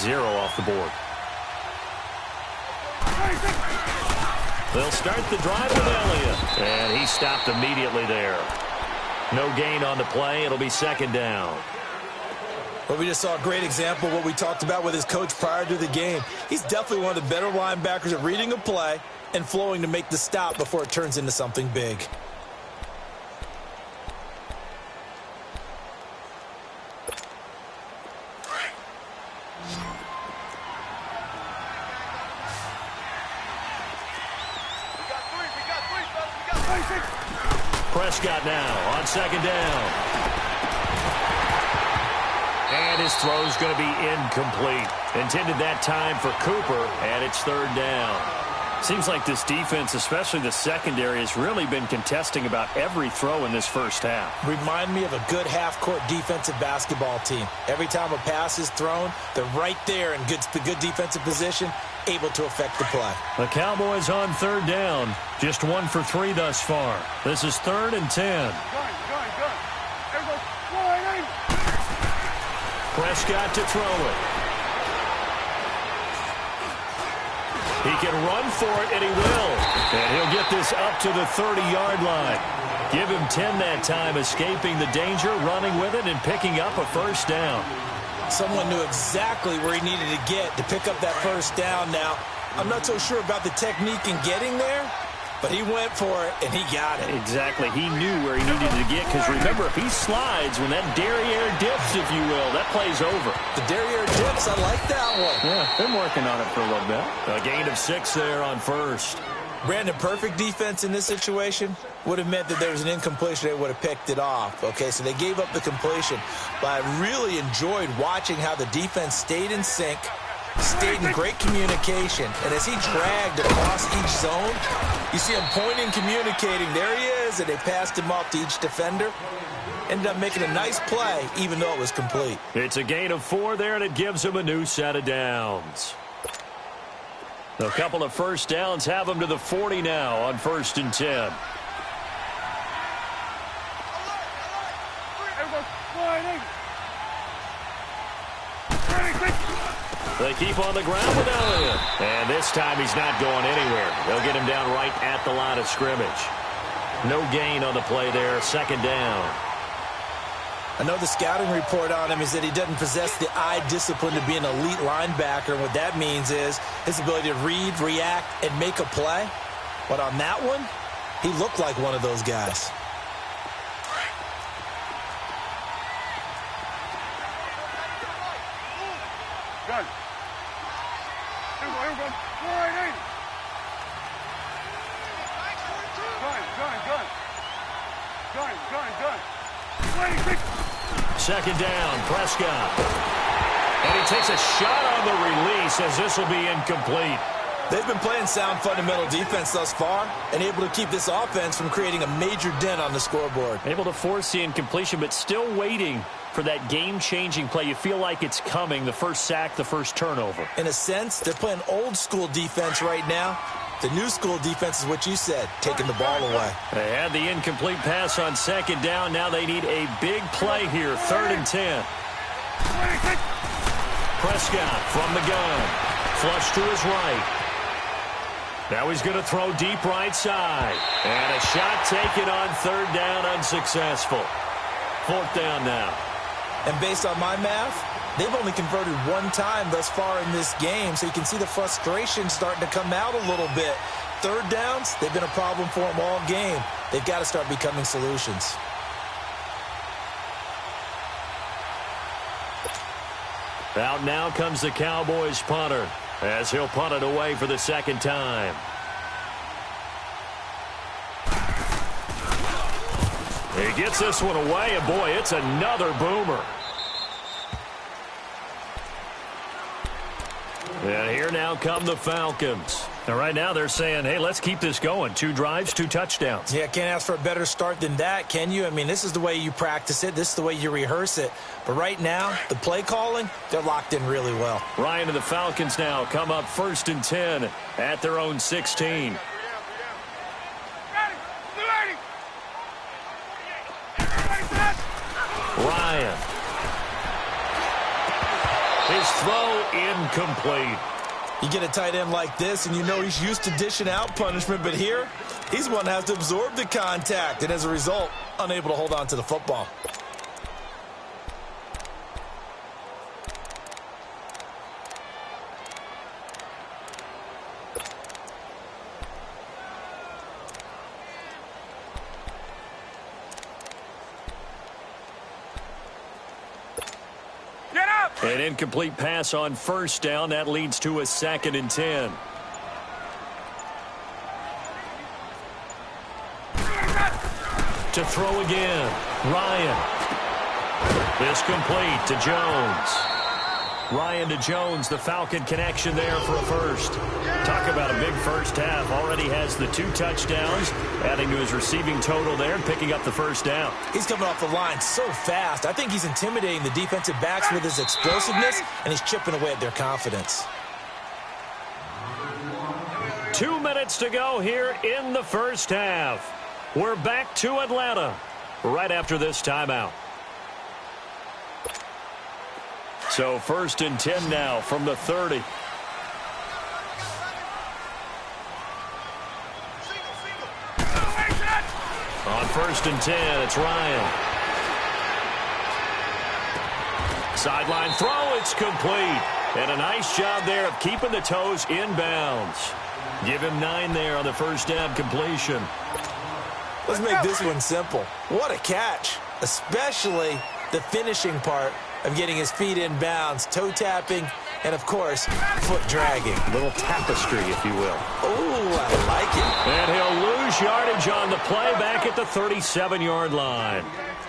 0 off the board. They'll start the drive with Elliott. And he stopped immediately there. No gain on the play. It'll be second down. Well, we just saw a great example of what we talked about with his coach prior to the game. He's definitely one of the better linebackers at reading a play and flowing to make the stop before it turns into something big. Prescott now on second down. And his throw's going to be incomplete. Intended that time for Cooper, and it's third down. Seems like this defense, especially the secondary, has really been contesting about every throw in this first half. Remind me of a good half-court defensive basketball team. Every time a pass is thrown, they're right there in the good defensive position, able to affect the play. The Cowboys on third down. Just 1 for 3 thus far. This is 3rd and 10. Prescott to throw it. He can run for it, and he will. And he'll get this up to the 30-yard line. Give him 10 that time, escaping the danger, running with it, and picking up a first down. Someone knew exactly where he needed to get to pick up that first down. Now, I'm not so sure about the technique in getting there, but he went for it, and he got it. Exactly. He knew where he needed to get, because remember, if he slides, when that derriere dips, if you will, that play's over. The derriere dips, I like that one. Yeah, been working on it for a little bit. A gain of 6 there on first. Brandon, perfect defense in this situation would have meant that there was an incompletion. They would have picked it off. Okay, so they gave up the completion. But I really enjoyed watching how the defense stayed in sync, stayed in great communication. And as he dragged across each zone, you see him pointing, communicating. There he is, and they passed him off to each defender. Ended up making a nice play, even though it was complete. It's a gain of 4 there, and it gives him a new set of downs. A couple of first downs have him to the 40 now on 1st and 10. They keep on the ground with Elliott. And this time he's not going anywhere. They'll get him down right at the line of scrimmage. No gain on the play there, 2nd down. I know the scouting report on him is that he doesn't possess the eye discipline to be an elite linebacker. And what that means is his ability to read, react, and make a play. But on that one, he looked like one of those guys. Gun. Everyone. Gun. 2nd down, Prescott. And he takes a shot on the release as this will be incomplete. They've been playing sound fundamental defense thus far and able to keep this offense from creating a major dent on the scoreboard. Able to force the incompletion, but still waiting for that game-changing play. You feel like it's coming, the first sack, the first turnover. In a sense, they're playing old-school defense right now. The new school defense is what you said, taking the ball away. They had the incomplete pass on 2nd down. Now they need a big play here, 3rd and 10. Prescott from the gun. Flush to his right. Now he's going to throw deep right side. And a shot taken on 3rd down, unsuccessful. 4th down now. And based on my math, they've only converted 1 time thus far in this game, so you can see the frustration starting to come out a little bit. 3rd downs, they've been a problem for them all game. They've got to start becoming solutions. Out now comes the Cowboys punter as he'll punt it away for the 2nd time. He gets this one away, and boy, it's another boomer. And here now come the Falcons. And right now they're saying, hey, let's keep this going. 2 drives, 2 touchdowns. Yeah, can't ask for a better start than that, can you? I mean, this is the way you practice it. This is the way you rehearse it. But right now, the play calling, they're locked in really well. Ryan and the Falcons now come up 1st and 10 at their own 16. Ryan. His throw incomplete. You get a tight end like this, and you know he's used to dishing out punishment, but here, he's one that has to absorb the contact, and as a result, unable to hold on to the football. An incomplete pass on first down. That leads to a 2nd and 10. To throw again. Ryan. This complete to Jones. Ryan to Jones, the Falcon connection there for a first. Talk about a big first half. Already has the 2 touchdowns, adding to his receiving total there and picking up the first down. He's coming off the line so fast. I think he's intimidating the defensive backs with his explosiveness, and he's chipping away at their confidence. 2 minutes to go here in the first half. We're back to Atlanta right after this timeout. So 1st and 10 now from the 30. On 1st and 10, it's Ryan. Sideline throw, it's complete. And a nice job there of keeping the toes inbounds. Give him 9 there on the first down completion. Let's make this one simple. What a catch, especially the finishing part of getting his feet in bounds, toe tapping, and of course, foot dragging. A little tapestry, if you will. Oh, I like it. And he'll lose yardage on the play back at the 37-yard line.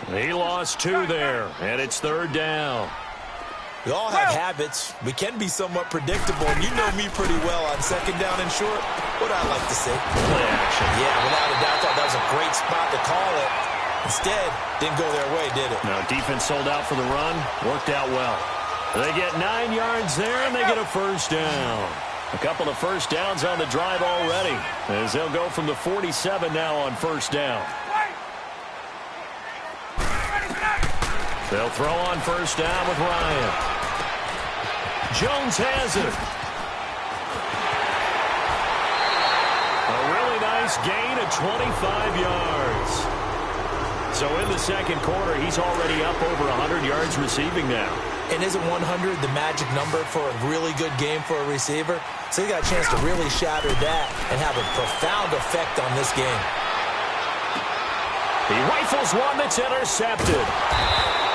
He lost 2 there, and it's 3rd down. We all have habits. We can be somewhat predictable, and you know me pretty well on 2nd down and short. What I like to say? Play action. Yeah, without a doubt, I thought that was a great spot to call it. Instead, didn't go their way, did it? No, defense sold out for the run. Worked out well. They get 9 yards there, and they get a first down. A couple of first downs on the drive already, as they'll go from the 47 now on first down. They'll throw on first down with Ryan. Jones has it. A really nice gain of 25 yards. So in the second quarter, he's already up over 100 yards receiving now. And isn't 100 the magic number for a really good game for a receiver? So he got a chance to really shatter that and have a profound effect on this game. He rifles one that's intercepted.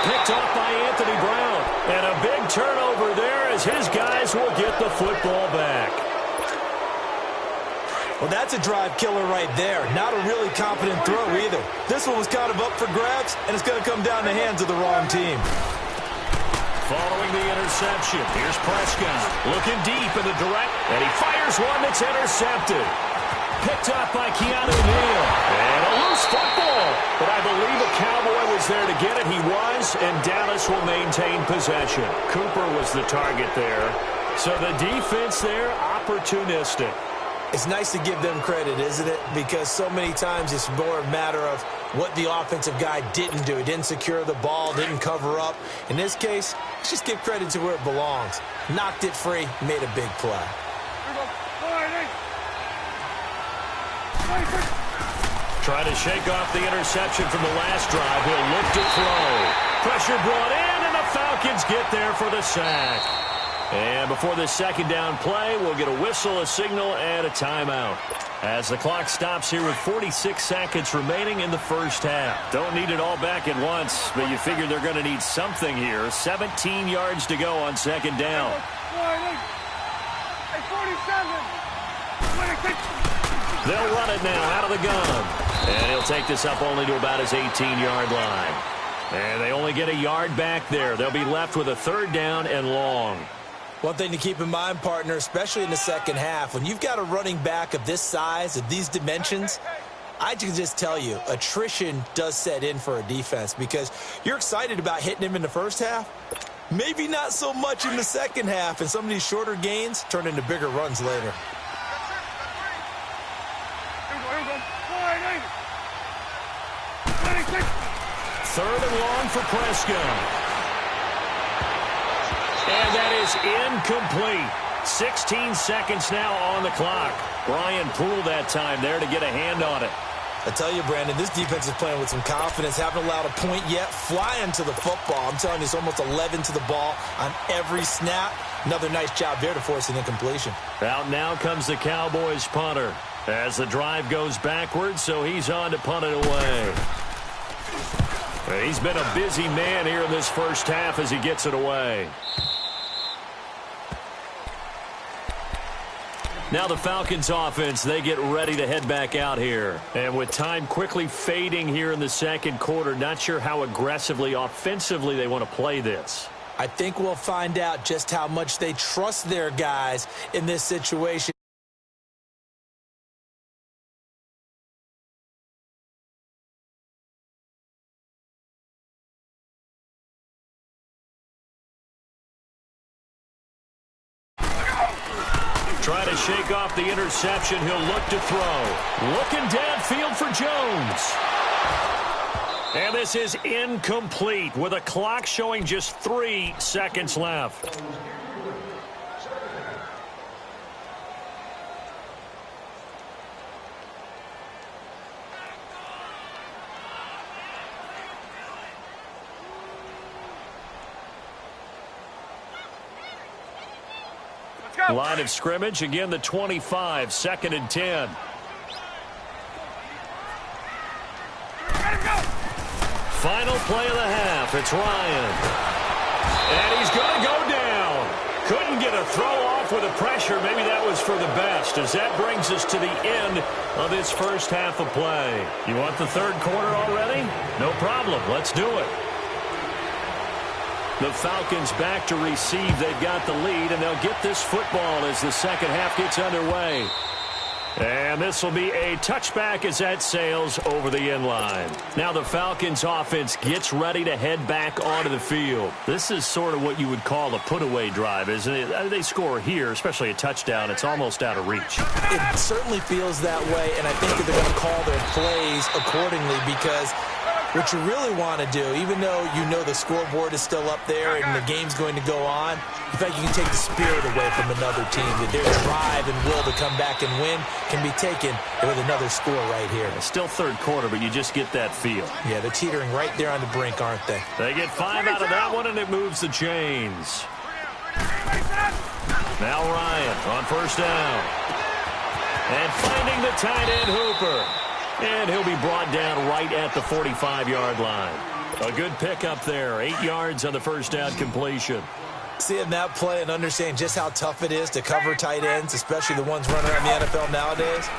Picked off by Anthony Brown. And a big turnover there as his guys will get the football back. Well, that's a drive killer right there. Not a really competent throw either. This one was kind of up for grabs, and it's going to come down the hands of the wrong team. Following the interception, here's Prescott. Looking deep in the direct, and he fires one that's intercepted. Picked up by Keanu Neal. And a loose football. But I believe a Cowboy was there to get it. He was, and Dallas will maintain possession. Cooper was the target there. So the defense there, opportunistic. It's nice to give them credit, isn't it? Because so many times it's more a matter of what the offensive guy didn't do. He didn't secure the ball, didn't cover up. In this case, let's just give credit to where it belongs. Knocked it free, made a big play. Trying to shake off the interception from the last drive. He'll look to throw. Pressure brought in, and the Falcons get there for the sack. And before the second down play, we'll get a whistle, a signal, and a timeout. As the clock stops here with 46 seconds remaining in the first half. Don't need it all back at once, but you figure they're going to need something here. 17 yards to go on second down. They'll run it now out of the gun. And he'll take this up only to about his 18-yard line. And they only get a yard back there. They'll be left with a third down and long. One thing to keep in mind, partner, especially in the second half, when you've got a running back of this size, of these dimensions, I can just tell you, attrition does set in for a defense because you're excited about hitting him in the first half. Maybe not so much in the second half, and some of these shorter gains turn into bigger runs later. Third and long for Prescott. And that is incomplete. 16 seconds now on the clock. Brian Poole that time there to get a hand on it. I tell you, Brandon, this defense is playing with some confidence. Haven't allowed a point yet. Flying to the football. I'm telling you, it's almost 11 to the ball on every snap. Another nice job there to force an incompletion. Out now comes the Cowboys punter as the drive goes backwards, so he's on to punt it away. He's been a busy man here in this first half as he gets it away. Now the Falcons offense, they get ready to head back out here. And with time quickly fading here in the second quarter, not sure how aggressively, offensively they want to play this. I think we'll find out just how much they trust their guys in this situation. Trying to shake off the interception. He'll look to throw. Looking downfield for Jones. And this is incomplete with a clock showing just 3 seconds left. Line of scrimmage, again the 25, 2nd and 10. Final play of the half, it's Ryan. And he's going to go down. Couldn't get a throw off with the pressure. Maybe that was for the best, as that brings us to the end of this first half of play. You want the third quarter already? No problem, let's do it. The Falcons back to receive. They've got the lead, and they'll get this football as the second half gets underway. And this will be a touchback as that sails over the end line. Now the Falcons offense gets ready to head back onto the field. This is sort of what you would call a put-away drive, isn't it? They score here, especially a touchdown. It's almost out of reach. It certainly feels that way, and I think that they're going to call their plays accordingly, because what you really want to do, even though you know the scoreboard is still up there and the game's going to go on, in fact, you can take the spirit away from another team. That their drive and will to come back and win can be taken with another score right here. It's still third quarter, but you just get that feel. Yeah, they're teetering right there on the brink, aren't they? They get 5 out of that one, and it moves the chains. Now Ryan on first down. And finding the tight end Hooper. And he'll be brought down right at the 45-yard line. A good pickup there. 8 yards on the first down completion. Seeing that play and understanding just how tough it is to cover tight ends, especially the ones running around the NFL nowadays,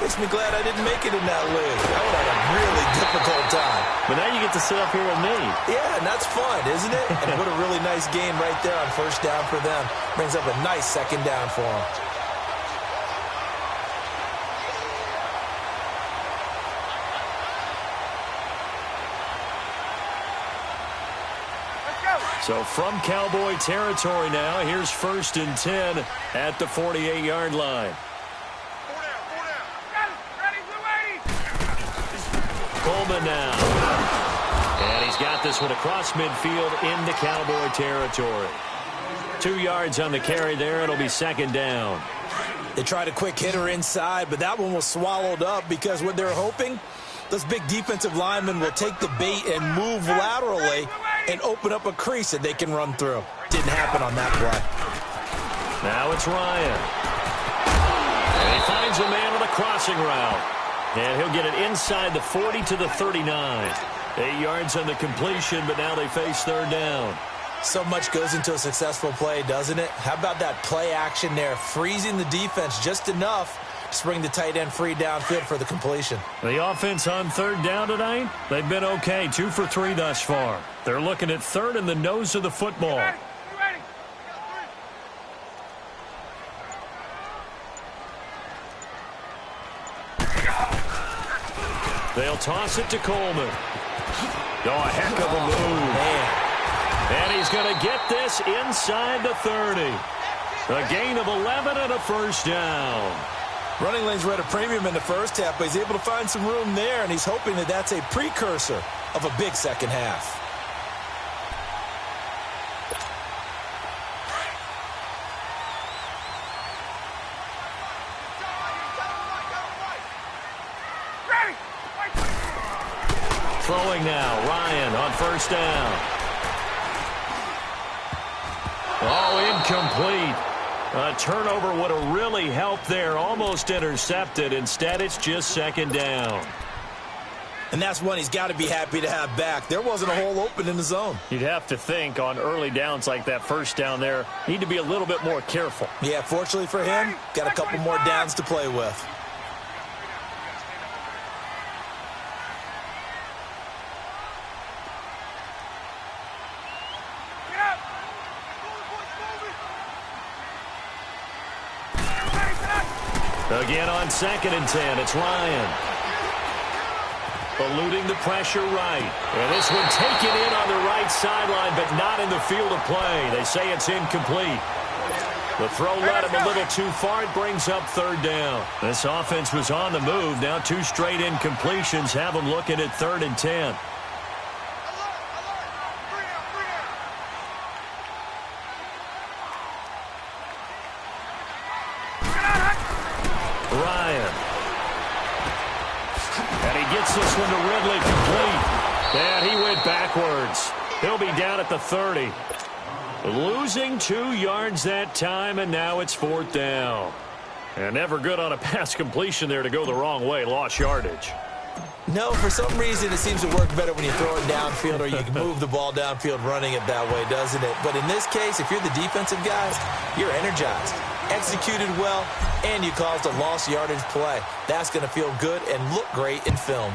makes me glad I didn't make it in that league. I would have a really difficult time. But now you get to sit up here with me. Yeah, and that's fun, isn't it? And what a really nice game right there on first down for them. Brings up a nice second down for them. So from Cowboy territory now, here's 1st and 10 at the 48-yard line. Coleman now. And he's got this one across midfield into Cowboy territory. 2 yards on the carry there. It'll be 2nd down. They tried a quick hitter inside, but that one was swallowed up because what they're hoping, those big defensive linemen will take the bait and move laterally and open up a crease that they can run through. Didn't happen on that play. Now it's Ryan. And he finds a man on a crossing route. And he'll get it inside the 40 to the 39. 8 yards on the completion, but now they face 3rd down. So much goes into a successful play, doesn't it? How about that play action there? Freezing the defense just enough to bring the tight end free downfield for the completion. The offense on 3rd down tonight, they've been okay. 2 for 3 thus far. They're looking at 3rd in the nose of the football. They'll toss it to Coleman. Oh, a heck of a move. Man. And he's going to get this inside the 30. A gain of 11 and a first down. Running lanes were at a premium in the first half, but he's able to find some room there, and he's hoping that that's a precursor of a big second half. Throwing now, Ryan on first down. Oh, incomplete. A turnover would have really helped there. Almost intercepted. Instead, it's just second down. And that's one he's got to be happy to have back. There wasn't a hole open in the zone. You'd have to think on early downs like that first down there, need to be a little bit more careful. Yeah, fortunately for him, got a couple more downs to play with. Again on 2nd and 10, it's Ryan. Eluding the pressure right. And this one taken in on the right sideline, but not in the field of play. They say it's incomplete. The throw led him a little too far. It brings up 3rd down. This offense was on the move. Now 2 straight incompletions have them looking at 3rd and 10. Ryan. And he gets this one to Ridley complete. And he went backwards. He'll be down at the 30. Losing 2 yards that time, and now it's 4th down. And never good on a pass completion there to go the wrong way. Lost yardage. No, for some reason it seems to work better when you throw it downfield or you can move the ball downfield running it that way, doesn't it? But in this case, if you're the defensive guys, you're energized, executed well, and you caused a lost yardage play. That's going to feel good and look great in film.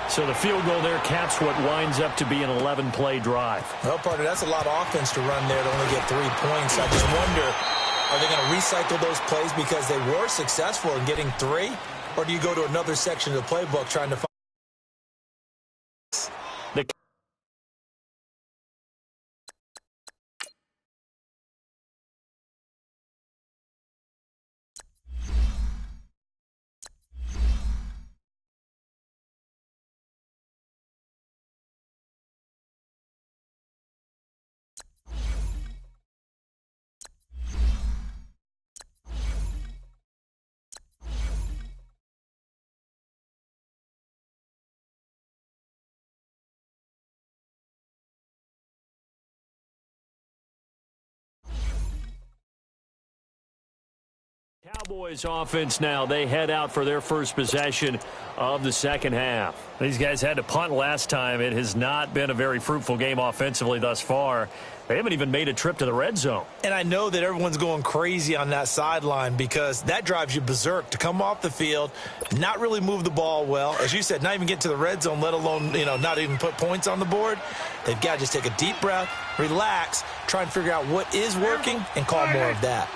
So the field goal there caps what winds up to be an 11-play drive. Well, partner, that's a lot of offense to run there to only get 3 points. I just wonder, are they going to recycle those plays because they were successful in getting 3? Or do you go to another section of the playbook trying to find the Cowboys offense now, they head out for their first possession of the second half. These guys had to punt last time. It has not been a very fruitful game offensively thus far. They haven't even made a trip to the red zone. And I know that everyone's going crazy on that sideline because that drives you berserk to come off the field, not really move the ball well. As you said, not even get to the red zone, let alone, not even put points on the board. They've got to just take a deep breath, relax, try and figure out what is working and call more of that.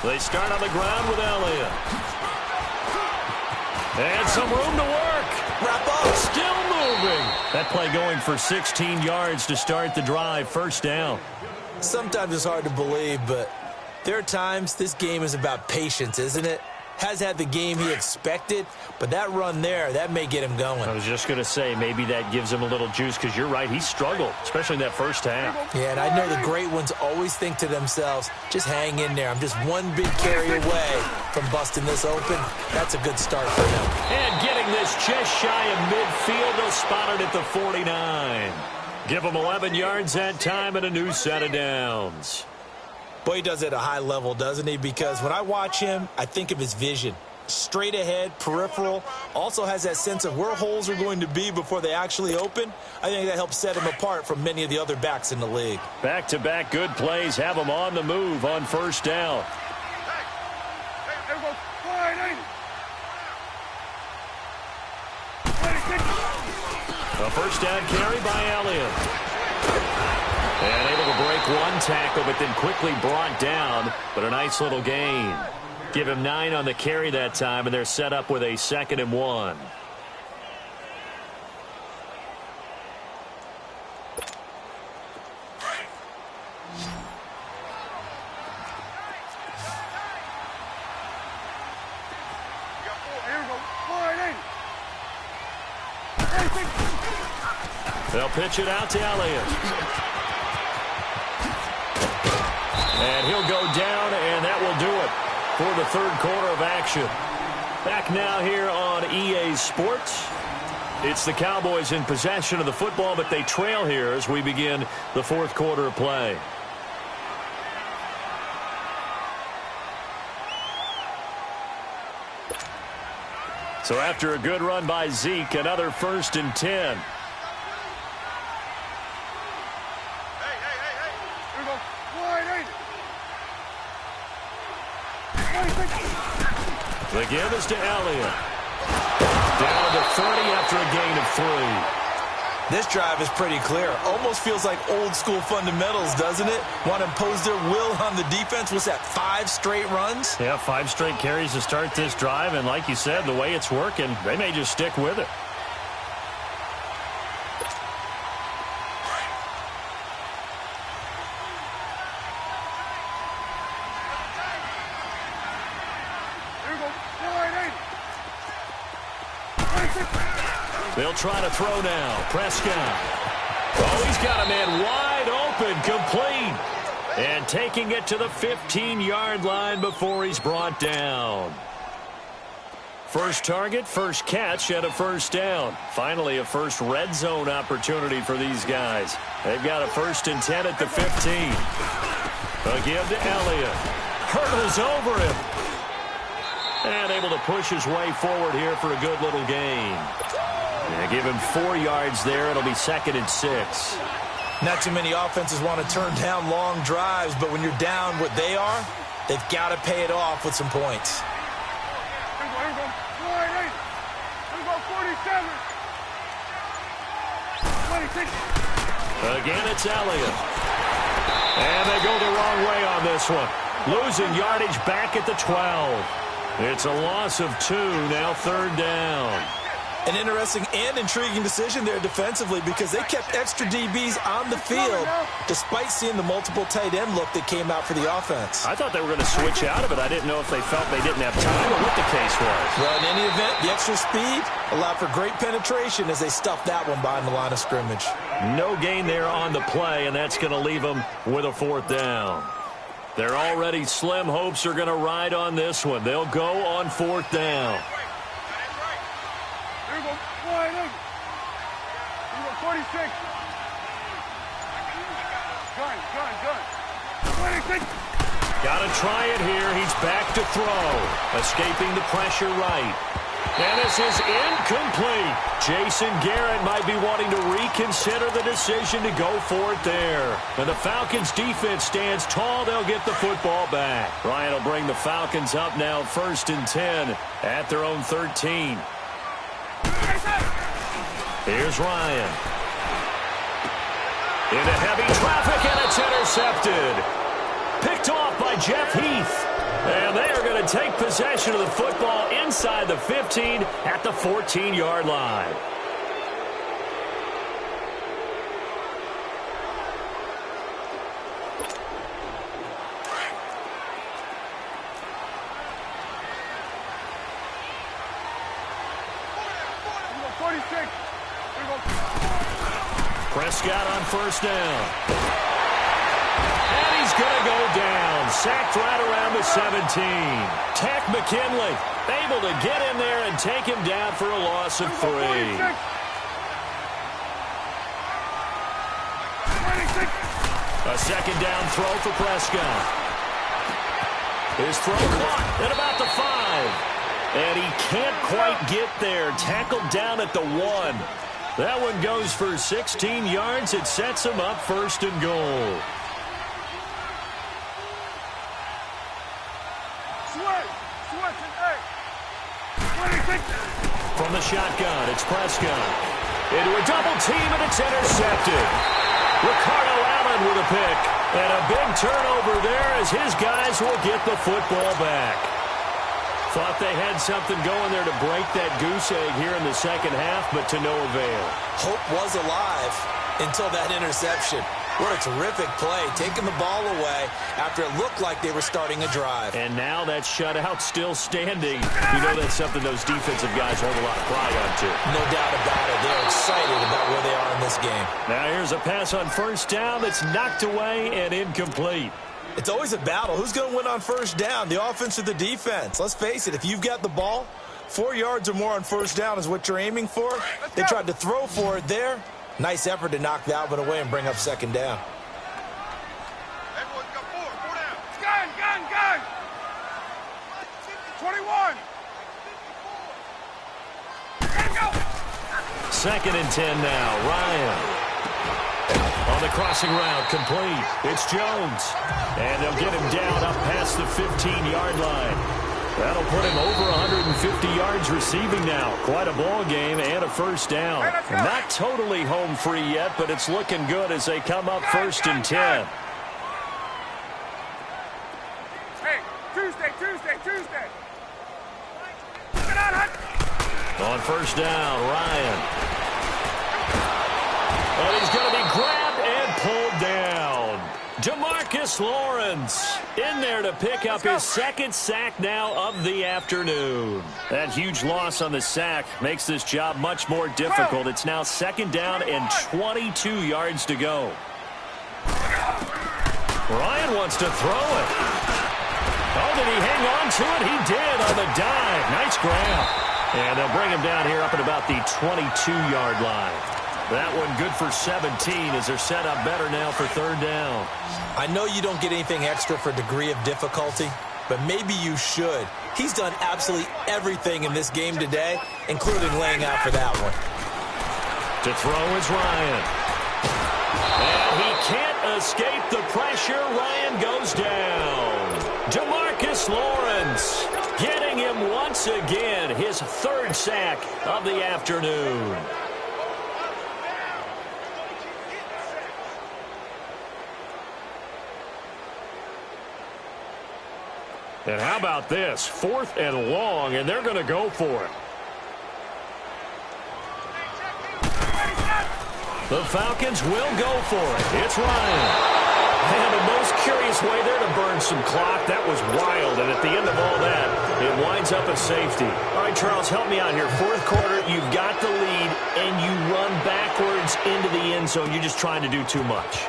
They start on the ground with Elliott. And some room to work. Wrap up. Still moving. That play going for 16 yards to start the drive. First down. Sometimes it's hard to believe, but there are times this game is about patience, isn't it? Has had the game he expected, but that run there, that may get him going. I was just going to say, maybe that gives him a little juice because you're right, he struggled, especially in that first half. Yeah, and I know the great ones always think to themselves, just hang in there. I'm just one big carry away from busting this open. That's a good start for him. And getting this just shy of midfield, they'll spot it at the 49. Give him 11 yards that time and a new set of downs. Boy, he does it at a high level, doesn't he? Because when I watch him, I think of his vision. Straight ahead, peripheral, also has that sense of where holes are going to be before they actually open. I think that helps set him apart from many of the other backs in the league. Back-to-back good plays have him on the move on first down. A first down carry by Elliott. And able to break one tackle, but then quickly brought down. But a nice little gain. Give him 9 on the carry that time, and they're set up with a 2nd and 1. They'll pitch it out to Elliott. And he'll go down, and that will do it for the third quarter of action. Back now here on EA Sports. It's the Cowboys in possession of the football, but they trail here as we begin the fourth quarter of play. So after a good run by Zeke, another 1st and 10. The give is to Elliott. Down to 30 after a gain of 3. This drive is pretty clear. Almost feels like old school fundamentals, doesn't it? Want to impose their will on the defense. Was that 5 straight runs? Yeah, 5 straight carries to start this drive. And like you said, the way it's working, they may just stick with it. They'll try to throw now. Prescott. Oh, he's got a man wide open, complete. And taking it to the 15-yard line before he's brought down. First target, first catch, and a 1st down. Finally, a first red zone opportunity for these guys. They've got a 1st and 10 at the 15. A give to Elliott. Hurdles over him. And able to push his way forward here for a good little gain. Yeah, give him 4 yards there. It'll be 2nd and 6. Not too many offenses want to turn down long drives, but when you're down what they are, they've got to pay it off with some points. Again, it's Elliott. And they go the wrong way on this one. Losing yardage back at the 12. It's a loss of 2, now 3rd down. An interesting and intriguing decision there defensively because they kept extra DBs on the field despite seeing the multiple tight end look that came out for the offense. I thought they were going to switch out of it. I didn't know if they felt they didn't have time or what the case was. Well, in any event, the extra speed allowed for great penetration as they stuffed that one behind the line of scrimmage. No gain there on the play, and that's going to leave them with a 4th down. Their already slim hopes are going to ride on this one. They'll go on 4th down. 46. Got to try it here. He's back to throw. Escaping the pressure right. And this is incomplete. Jason Garrett might be wanting to reconsider the decision to go for it there. And the Falcons defense stands tall. They'll get the football back. Ryan will bring the Falcons up now 1st and 10 at their own 13. Here's Ryan. Into heavy traffic, and it's intercepted. Picked off by Jeff Heath. And they are going to take possession of the football inside the 15 at the 14-yard line. Prescott on 1st down. And he's going to go down. Sacked right around the 17. Tack McKinley able to get in there and take him down for a loss of 3. A 2nd down throw for Prescott. His throw caught at about the 5. And he can't quite get there. Tackled down at the 1. That one goes for 16 yards. It sets him up 1st and goal. From the shotgun, it's Prescott. Into a double team, and it's intercepted. Ricardo Allen with a pick. And a big turnover there as his guys will get the football back. Thought they had something going there to break that goose egg here in the 2nd half, but to no avail. Hope was alive until that interception. What a terrific play, taking the ball away after it looked like they were starting a drive. And now that shutout still standing. You know that's something those defensive guys hold a lot of pride on, too. No doubt about it. They're excited about where they are in this game. Now here's a pass on 1st down that's knocked away and incomplete. It's always a battle. Who's going to win on 1st down, the offense or the defense? Let's face it, if you've got the ball, 4 yards or more on first down is what you're aiming for. They tried to throw for it there. Nice effort to knock that one away and bring up second down. Everyone's got four down. Gun. 21. Go. 2nd and 10 now. Ryan. On the crossing route, complete. It's Jones. And they'll get him down up past the 15-yard line. That'll put him over 150 yards receiving now. Quite a ball game and a first down. Not totally home free yet, but it's looking good as they come up 1st and 10. Hey, Tuesday. On first down, Ryan. And he's going to be grabbed and pulled down. Demarcus Lawrence in there to pick up his 2nd sack now of the afternoon. That huge loss on the sack makes this job much more difficult. It's now 2nd down and 22 yards to go. Ryan wants to throw it. Oh, did he hang on to it? He did on the dive. Nice grab. And they'll bring him down here up at about the 22-yard line. That one good for 17 as they're set up better now for 3rd down. I know you don't get anything extra for degree of difficulty, but maybe you should. He's done absolutely everything in this game today, including laying out for that one. To throw is Ryan. And he can't escape the pressure. Ryan goes down. Demarcus Lawrence getting him once again, his 3rd sack of the afternoon. And how about this? 4th and long, and they're going to go for it. The Falcons will go for it. It's Ryan. And the most curious way there to burn some clock. That was wild, and at the end of all that, it winds up a safety. All right, Charles, help me out here. 4th quarter, you've got the lead, and you run backwards into the end zone. You're just trying to do too much.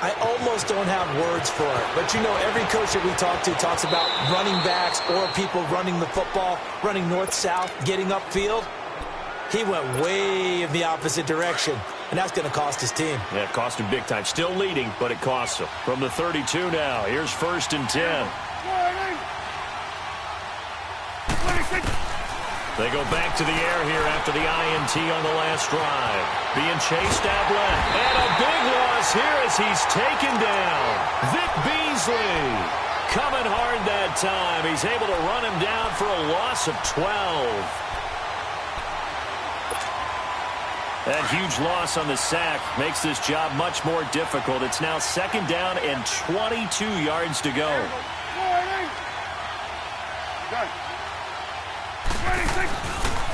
I almost don't have words for it. But, you know, every coach that we talk to talks about running backs or people running the football, running north-south, getting upfield. He went way in the opposite direction, and that's going to cost his team. Yeah, it cost him big time. Still leading, but it costs him. From the 32 now, here's 1st and 10. They go back to the air here after the INT on the last drive. Being chased out left. And a big loss here as he's taken down. Vic Beasley coming hard that time. He's able to run him down for a loss of 12. That huge loss on the sack makes this job much more difficult. It's now 2nd down and 22 yards to go.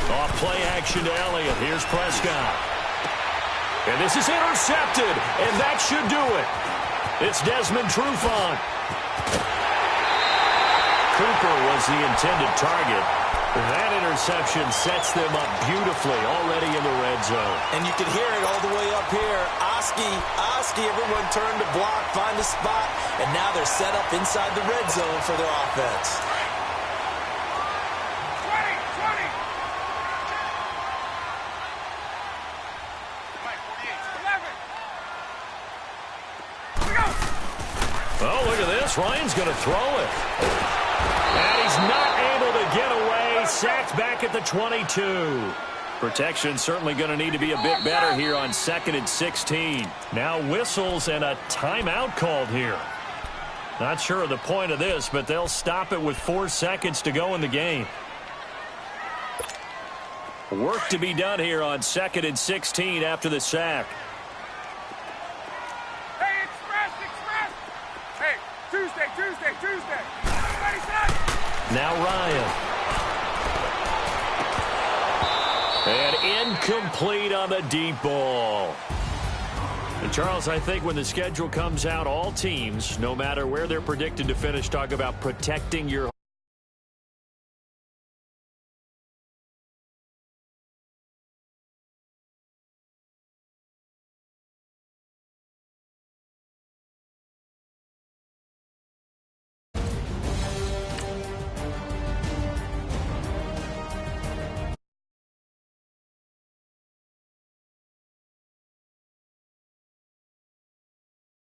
Off play action to Elliott. Here's Prescott. And this is intercepted, and that should do it. It's Desmond Trufant. Cooper was the intended target. That interception sets them up beautifully already in the red zone. And you can hear it all the way up here. Oski, everyone turned to block, find a spot, and now they're set up inside the red zone for their offense. Oh, look at this. Ryan's going to throw it. And he's not able to get away. Sacked back at the 22. Protection certainly going to need to be a bit better here on 2nd and 16. Now whistles and a timeout called here. Not sure of the point of this, but they'll stop it with 4 seconds to go in the game. Work to be done here on 2nd and 16 after the sack. Tuesday. Now Ryan. And incomplete on the deep ball. And Charles, I think when the schedule comes out, all teams, no matter where they're predicted to finish, talk about protecting your